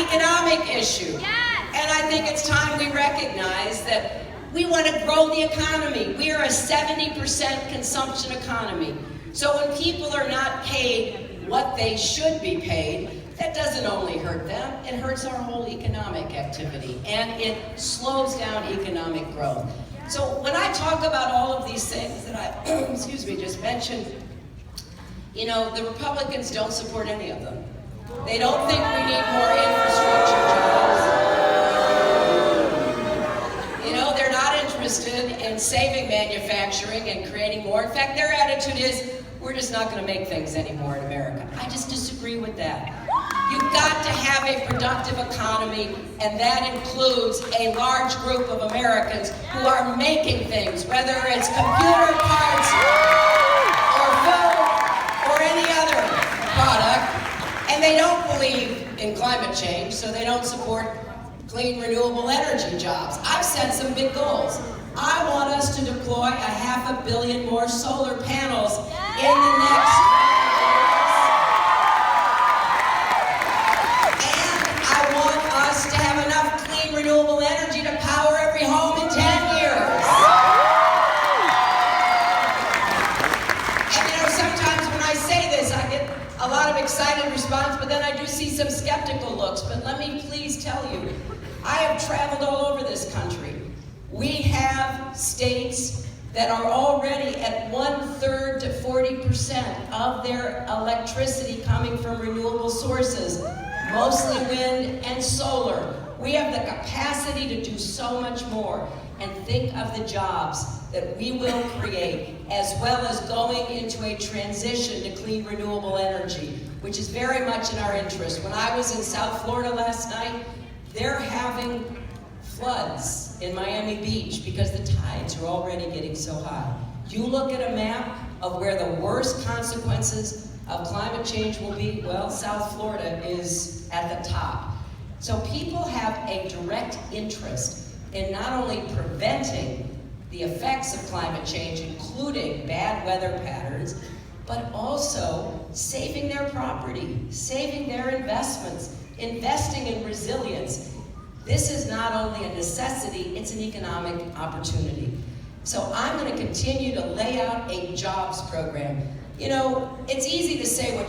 economic issue. And I think it's time we recognize that we want to grow the economy. We are a 70% consumption economy. So when people are not paid what they should be paid, that doesn't only hurt them, it hurts our whole economic activity, and it slows down economic growth. So when I talk about all of these things that I just mentioned, you know, the Republicans don't support any of them. They don't think we need more infrastructure jobs. You know, they're not interested in saving manufacturing and creating more. In fact, their attitude is, we're just not going to make things anymore in America. I just disagree with that. You've got to have a productive economy, and that includes a large group of Americans who are making things, whether it's computer parts or food or any other product. And they don't believe in climate change, so they don't support clean, renewable energy jobs. I've set some big goals. I want us to deploy 500 million more solar panels in the next 5 years. And I want us to have enough clean, renewable energy to power every home in 10 years. And you know, sometimes when I say this, I get a lot of excited response, but then I do see some skeptical looks. But let me please tell you, I have traveled all over this country. We have states that are already at 1/3 to 40% of their electricity coming from renewable sources, mostly wind and solar. We have the capacity to do so much more, and think of the jobs that we will create, as well as going into a transition to clean renewable energy, which is very much in our interest. When I was in South Florida last night, they're having floods in Miami Beach because the tides are already getting so high. You look at a map of where the worst consequences of climate change will be, well, South Florida is at the top. So people have a direct interest in not only preventing the effects of climate change, including bad weather patterns, but also saving their property, saving their investments, investing in resilience. This is not only a necessity, it's an economic opportunity. So I'm going to continue to lay out a jobs program. You know, it's easy to say what